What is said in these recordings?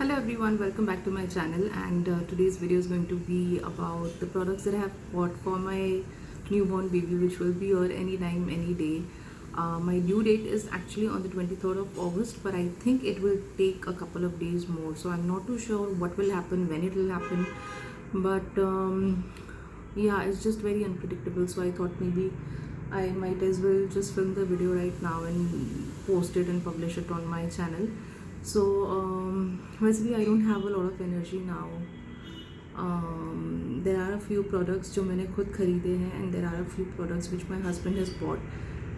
Hello everyone, welcome back to my channel, and today's video is going to be about the products that I have bought for my newborn baby, which will be here anytime, any day. My due date is actually on the 23rd of August, but I think it will take a couple of days more, so I'm not too sure what will happen, when it will happen, but yeah, it's just very unpredictable. So I thought maybe I might as well just film the video right now and post it and publish it on my channel. So basically I don't have a lot of energy now. There are a few products जो मैंने खुद खरीदे हैं, and there are a few products which my husband has bought.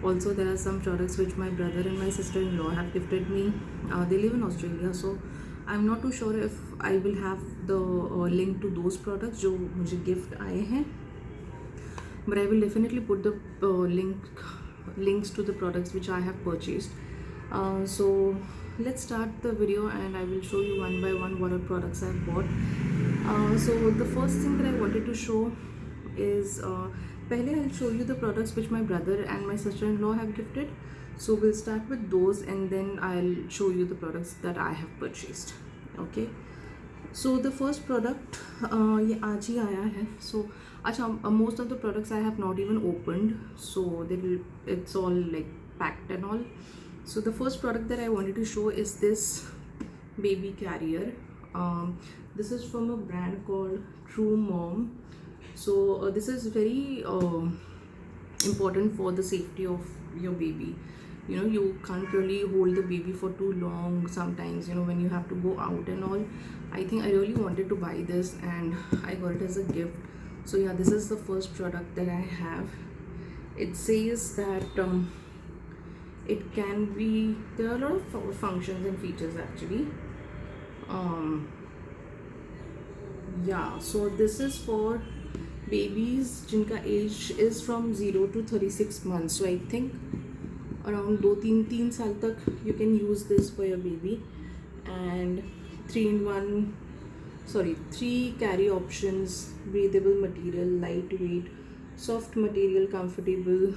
Also there are some products which my brother and my sister-in-law have gifted me. They live in Australia, so I'm not too sure if I will have the link to those products जो मुझे gift आए हैं, but I will definitely put the links to the products which I have purchased. So let's start the video and I will show you one by one what are products I've bought. So the first thing that I wanted to show is pehle I'll show you the products which my brother and my sister-in-law have gifted. So we'll start with those and then I'll show you the products that I have purchased. Okay, so the first product ये आज ही आया है. So अच्छा, most of the products I have not even opened, so it's all like packed and all. So the first product that I wanted to show is this baby carrier. This is from a brand called True Mom. So this is very important for the safety of your baby. You know, you can't really hold the baby for too long sometimes, you know, when you have to go out and all. I think I really wanted to buy this and I got it as a gift. So yeah, this is the first product that I have. It says that it can be, there are a lot of functions and features actually. Yeah, so this is for babies jinka age is from 0 to 36 months. So I think around 2-3 saal tak you can use this for your baby. And 3 carry options, breathable material, lightweight, soft material, comfortable.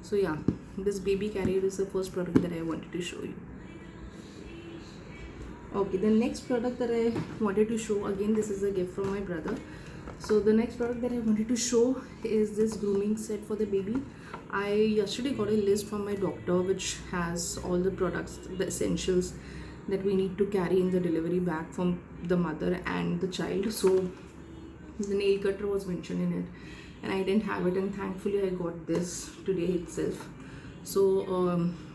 So yeah, this baby carrier is the first product that I wanted to show you. Okay, the next product that I wanted to show, again this is a gift from my brother. So the next product that I wanted to show is this grooming set for the baby. I yesterday got a list from my doctor which has all the products, the essentials that we need to carry in the delivery bag from the mother and the child. So the nail cutter was mentioned in it and I didn't have it, and thankfully I got this today itself. So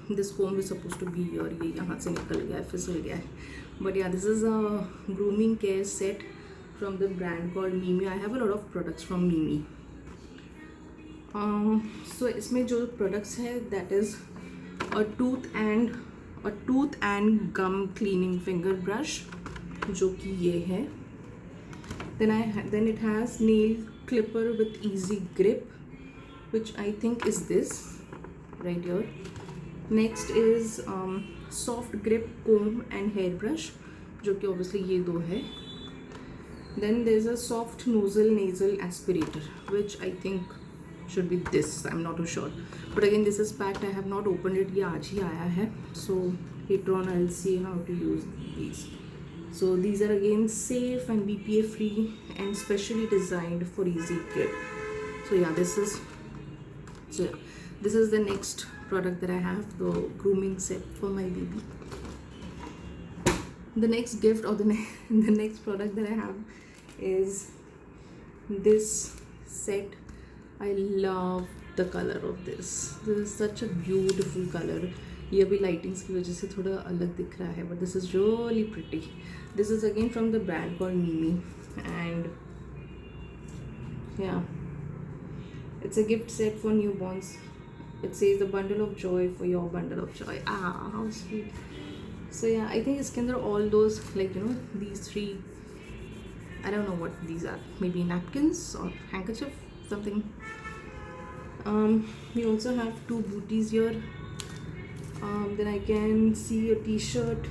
this comb is supposed to be here, ये यहाँ से निकल गया, फिसल गया है. But yeah, this is a grooming care set from the brand called Mimi. I have a lot of products from Mimi. So इसमें जो products है, that is a tooth and gum cleaning finger brush, जो कि ये है. Then it has nail clipper with easy grip, which I think is this right here. Next is soft grip comb and hairbrush, जो कि obviously ये दो है. Then there's a soft nozzle nasal aspirator, which I think should be this. I'm not too sure, but again this is packed. I have not opened it. ये आज ही आया है. So later on I'll see how to use these. So these are again safe and BPA free and specially designed for easy grip. So yeah, this is the next product that I have, the grooming set for my baby. The next gift or the next product that I have is this set. I love the color of this. This is such a beautiful color. ये अभी lightings की वजह से थोड़ा अलग दिख रहा है, but this is really pretty. This is again from the brand called Mimi, and yeah, it's a gift set for newborns. It says the bundle of joy for your bundle of joy. Ah, how sweet. So yeah, I think it's kind of all those, like, you know, these 3, I don't know what these are, maybe napkins or handkerchief, something. We also have 2 booties here. Then I can see a t-shirt.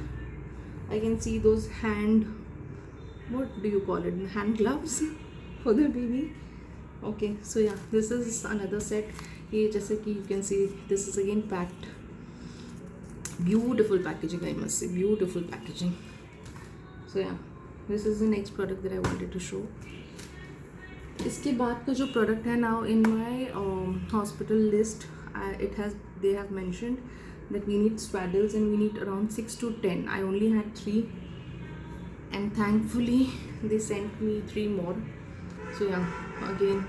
I can see those what do you call it, hand gloves for the baby. Okay, so yeah, this is another set. ये जैसे कि you can see, this is again packed. Beautiful packaging, I must say, beautiful packaging. So yeah, this is the next product that I wanted to show. इसके बाद का जो product है now in my hospital list, they have mentioned that we need swaddles and we need around 6 to 10. I only had 3 and thankfully they sent me 3 more. So yeah, again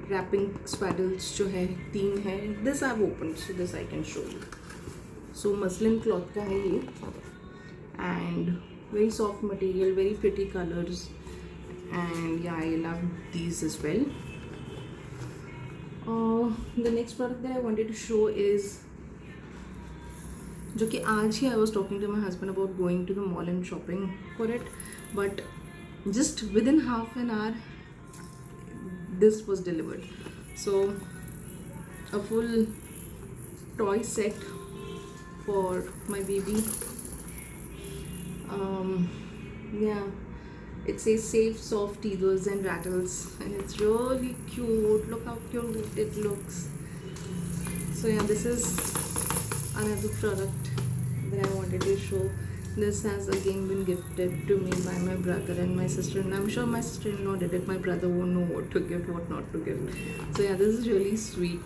wrapping swaddles जो है 3 है. This I've opened, so this I can show you. So muslin cloth का है ये and very soft material, very pretty colors, and yeah, I love these as well. The next product that I wanted to show is जो कि आज ही I was talking to my husband about going to the mall and shopping for it, but just within half an hour this was delivered. So a full toy set for my baby. Yeah, it says safe soft teethers and rattles, and it's really cute. Look how cute it looks. So yeah, this is another product that I wanted to show. This has again been gifted to me by my brother and my sister, and I'm sure my sister-in-law did it. My brother won't know what to gift, what not to gift. So yeah, this is really sweet.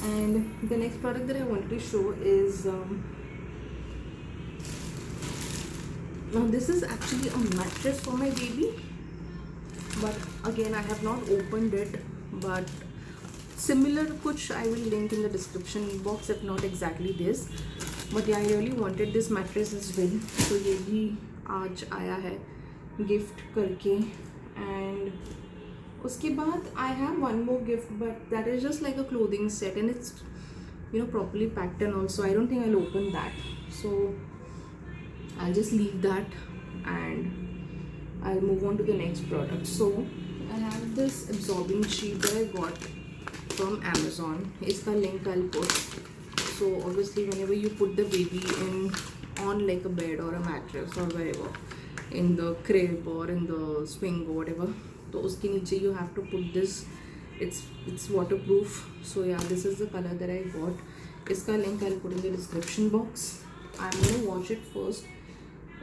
And the next product that I wanted to show is now this is actually a mattress for my baby, but again I have not opened it, but similar kuch I will link in the description box, if not exactly this. But yeah, I really wanted this mattress as well, so ये भी आज आया है gift करके. And उसके बाद I have one more gift, but that is just like a clothing set, and it's, you know, properly packed and also I don't think I'll open that, so I'll just leave that and I'll move on to the next product. So I have this absorbing sheet that I got from Amazon. इसका link I'll put. So obviously whenever you put the baby in on like a bed or a mattress or wherever, in the crib or in the swing or whatever, तो उसके नीचे you have to put this. It's waterproof. So yeah, this is the color that I got. इसका link I'll put in the description box. I'm gonna wash it first.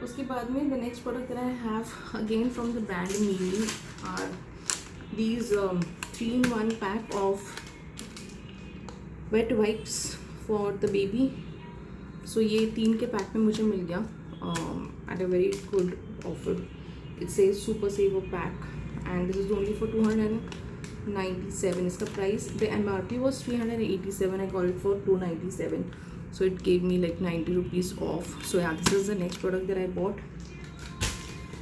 उसके बाद में the next product that I have again from the brand Miele are these 3-in-1 pack of wet wipes for the baby. So ये 3 के pack में मुझे मिल गया at a very good offer. It says super saver pack and this is only for 297. इसका price, the MRP was 387. I got it for 297. So it gave me like 90 rupees off. So yeah, this is the next product that I bought.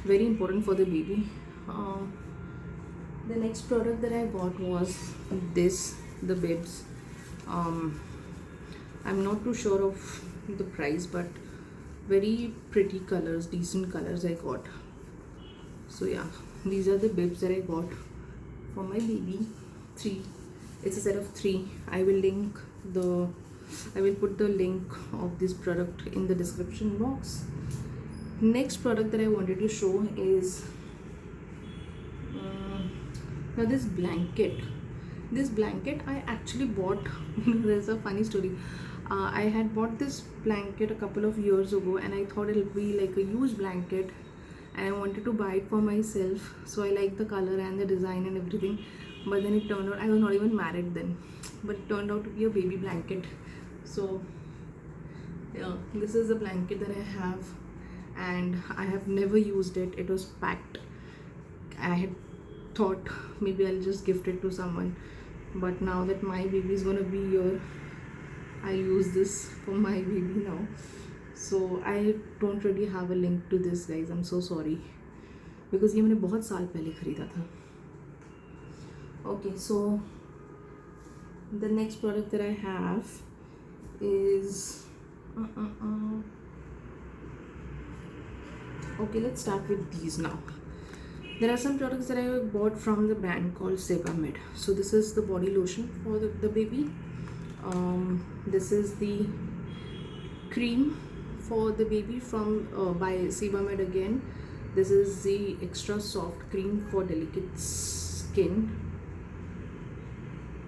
Very important for the baby. The next product that I bought was this, the bibs. I'm not too sure of the price, but very pretty colors, decent colors I got. So yeah, these are the bibs that I got for my baby. 3. It's a set of 3. I will put the link of this product in the description box. Next product that I wanted to show is now this blanket. This blanket I actually bought. There's a funny story. I had bought this blanket a couple of years ago and I thought it'll be like a huge blanket and I wanted to buy it for myself. So I liked the color and the design and everything, but then it turned out, I was not even married then, but it turned out to be a baby blanket. So yeah, this is the blanket that I have and I have never used it. It was packed. I had thought maybe I'll just gift it to someone, but now that my baby is gonna be here, I'll use this for my baby now. So I don't really have a link to this, guys. I'm so sorry, because ये मैंने बहुत साल पहले खरीदा था. Okay, so the next product that I have is okay, let's start with these now. There are some products that I bought from the brand called Sebamed. So this is the body lotion for the baby. This is the cream for the baby from by Sebamed again. This is the extra soft cream for delicate skin.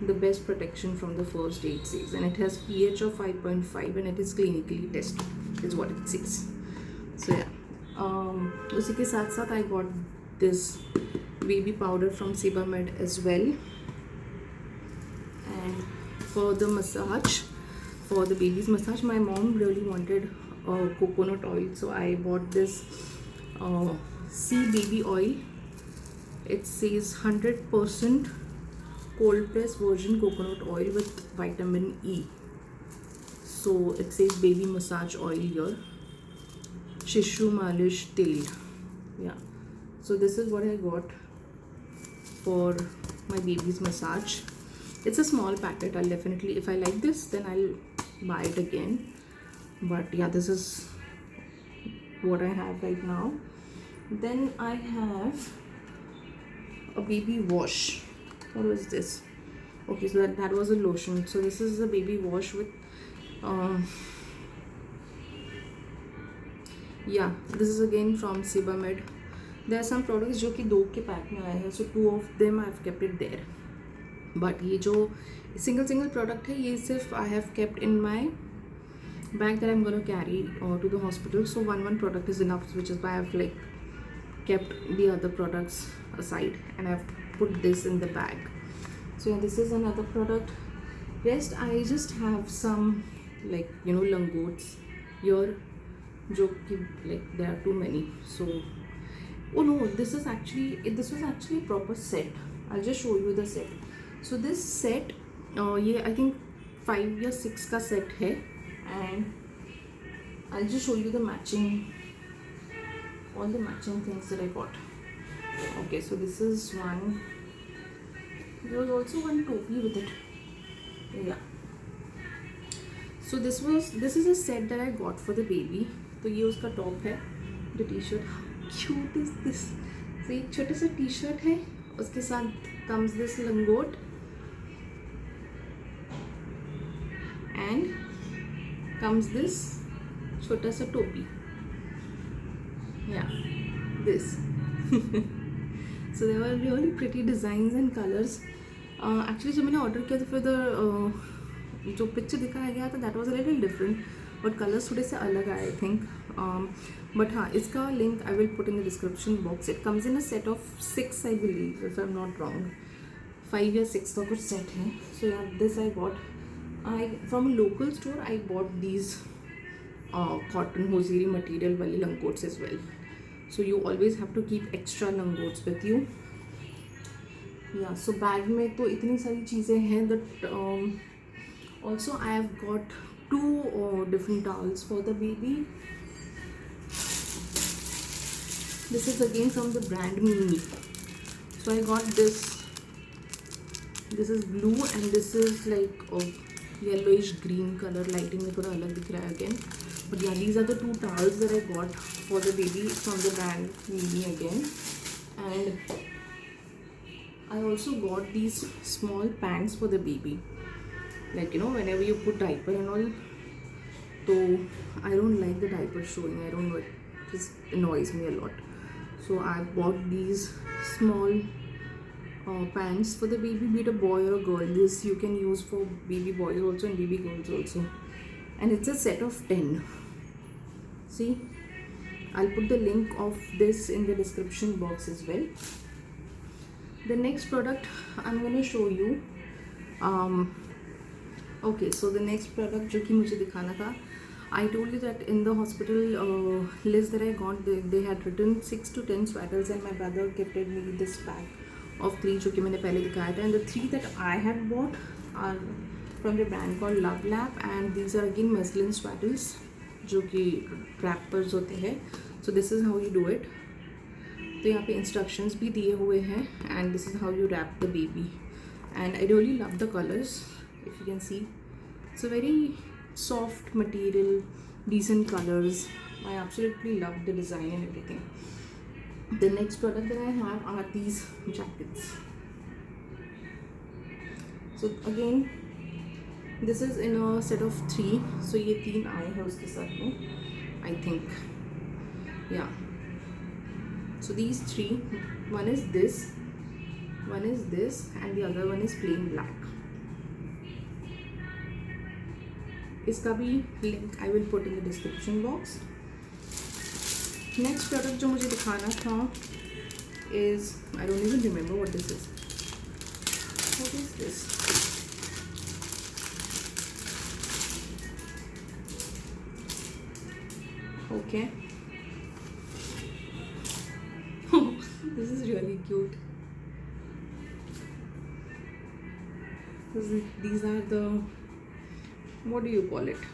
The best protection from the first 8 days, and it has pH of 5.5 and it is clinically tested, is what it says. So yeah, उसी के साथ साथ I got this baby powder from Sebamed as well. And for the massage, for the baby's massage, my mom really wanted coconut oil, so I bought this sea baby oil. It says 100% cold press virgin coconut oil with vitamin E. So it says baby massage oil here. Shishu Malish Tel. Yeah. So this is what I got for my baby's massage. It's a small packet. I'll definitely, if I like this, then I'll buy it again. But yeah, this is what I have right now. Then I have a baby wash. What was this? Okay, so that was a lotion. So this is a baby wash with yeah, this is again from Sebamed. There are some products जो कि 2 के pack में आए हैं, so 2 of them I have kept it there. But ये जो single product है, ये सिर्फ I have kept in my bag that I'm gonna carry to the hospital. So one product is enough, which is why I've like kept the other products aside and I've put this in the bag. So yeah, this is another product. Rest I just have some like langots here. Joke like there are too many. So oh no, this was actually a proper set. I'll just show you the set. So this set ये I think 5 या 6 का set है, and I'll just show you the matching, all the matching things that I got. Okay, so this is one. There was also one topi with it. Yeah. So this is a set that I got for the baby. तो ये उसका top है, जो T shirt. Cute is this. तो एक छोटा सा T shirt है, उसके साथ कम्स दिस लंगोट एंड कम्स दिस छोटा सा टोपी. या this. So there were really pretty designs and colors. Actually जब मैंने ऑर्डर किया तो फिर जो पिक्चर दिखाया गया था that was a little different, but colors थोड़े से अलग आए I think. But हाँ, इसका link I will put in the description box. It comes in a set of 6 I believe, if I'm not wrong. 5 या 6 का कुछ set है. So yeah, this I bought. From a local store I bought these cotton hosiery material वाली langots as well. So you always have to keep extra langots with you. Yeah, so bag में तो इतनी सारी चीज़ें हैं that also I have got 2 different towels for the baby. This is again from the brand Mimi. So I got this. This is blue and this is like a yellowish green color. Lighting में थोड़ा अलग दिख रहा है again. But yeah, these are the 2 towels that I got for the baby from the brand Mimi again. And I also got these small pants for the baby. Like whenever you put diaper and all, so I don't like the diaper showing. I don't know, it just annoys me a lot. So I bought these small pants for the baby, be it a boy or a girl. This you can use for baby boys also and baby girls also. And it's a set of 10. See, I'll put the link of this in the description box as well. The next product I'm going to show you. Okay, so the next product जो कि मुझे दिखाना था, I told you that in the hospital list that I got, they had written 6 to 10 sweaters, and my brother gifted me this pack of 3 जो कि मैंने पहले दिखाया था. And the 3 that I had bought are from the brand called Love Lab, and these are again muslin sweaters जो कि wrappers होते हैं. So this is how you do it. तो यहाँ पे instructions भी दिए हुए हैं, and this is how you wrap the baby. And I really love the colors. If you can see, it's a very soft material, decent colors. I absolutely love the design and everything. The next product that I have are these jackets. So again, this is in a set of 3. So ये 3 आए हैं उसके साथ में, I think. Yeah. So these 3, one is this, and the other one is plain black. इसका भी link I will put in the description box. Next product जो मुझे दिखाना था is, I don't even remember what this is. What is this? Okay. This is really cute. These are the, what do you call it?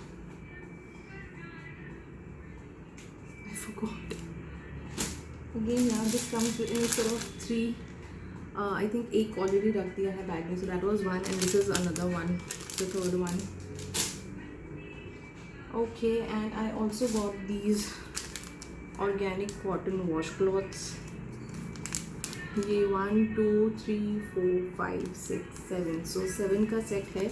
I forgot. Again, yeah, this comes in a set of 3. I think एक already रख दिया है bag में, so that was one, and this is another one, the third one. Okay, and I also bought these organic cotton washcloths. ये 1 2 3 4 5 6 7, so 7 का set है.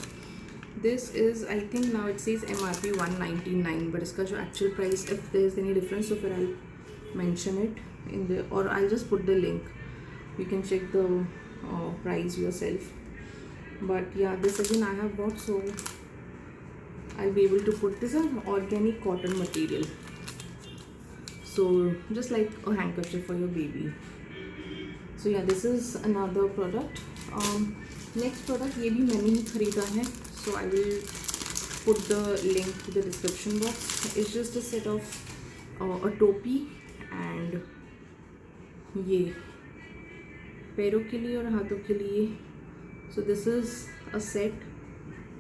This is, I think now it says MRP 199, but इसका जो actual price, if there is any difference, so फिर I'll mention it in the, or I'll just put the link. You can check the price yourself. But yeah, this again I have bought, so I'll be able to put this on organic cotton material, so just like a handkerchief for your baby. So yeah, this is another product. Next product ये भी मैंने ही खरीदा है, so I will put the link to the description box. It's just a set of a टोपी and ये पैरों के लिए और हाथों के लिए. So this is a set.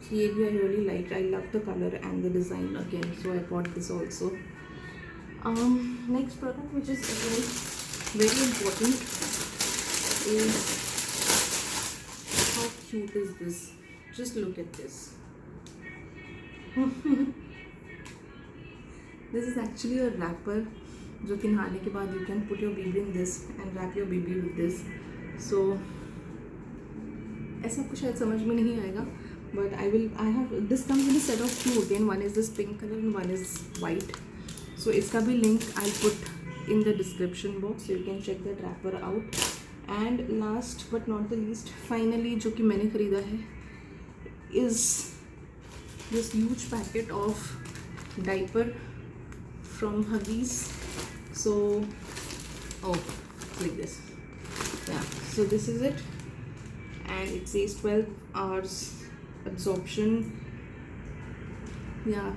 So ये भी I really like. I love the color and the design again, so I bought this also. Next product, which is again very important, is, how cute is this? Just look at this. This is actually a wrapper जो कि नहाने के बाद you can put your baby in this and wrap your baby with this. So ऐसा आपको शायद समझ में नहीं आएगा, but I have, this comes in a set of 2 again. One is this pink color and one is white. So इसका भी link I'll put in the description box, so you can check that wrapper out. And last but not the least, finally जो कि मैंने खरीदा है, is this huge packet of diaper from Huggies. So like this. Yeah, so this is it, and it says 12 hours absorption. Yeah,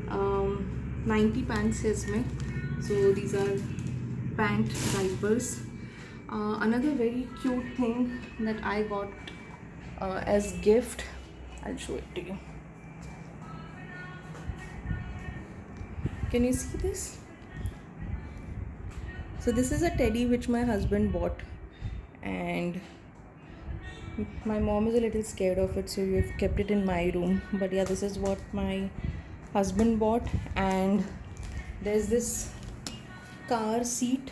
90 pants है इसमें. So these are pant diapers. Another very cute thing that I got as gift, I'll show it to you. Can you see this? So this is a teddy which my husband bought, and my mom is a little scared of it, so we've kept it in my room. But yeah, this is what my husband bought, and there's this car seat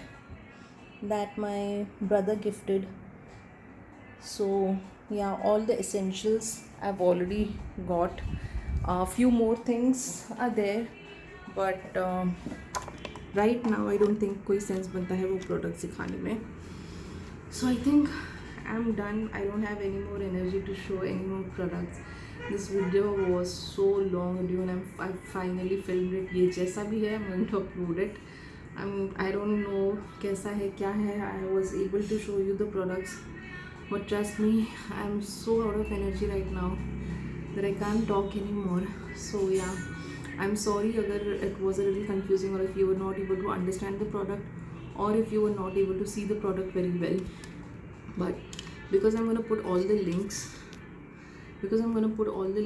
that my brother gifted. So yeah, all the essentials I've already got. A few more things are there, but right now I don't think कोई sense बनता है वो products दिखाने में. So I think I'm done. I don't have any more energy to show any more products. This video was so long and I finally filmed it. ये जैसा भी है I'm going to upload it. I don't know कैसा है क्या है. I was able to show you the products, but trust me, I'm so out of energy right now that I can't talk anymore. So yeah, I'm sorry अगर it was a little confusing, or if you were not able to understand the product, or if you were not able to see the product very well. But because I'm going to put all the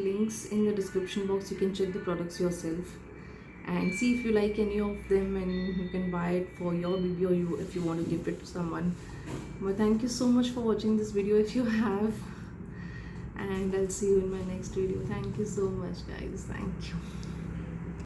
links in the description box, you can check the products yourself and see if you like any of them, and you can buy it for your baby, or if you want to give it to someone. But thank you so much for watching this video if you have, and I'll see you in my next video. Thank you so much guys. Thank you.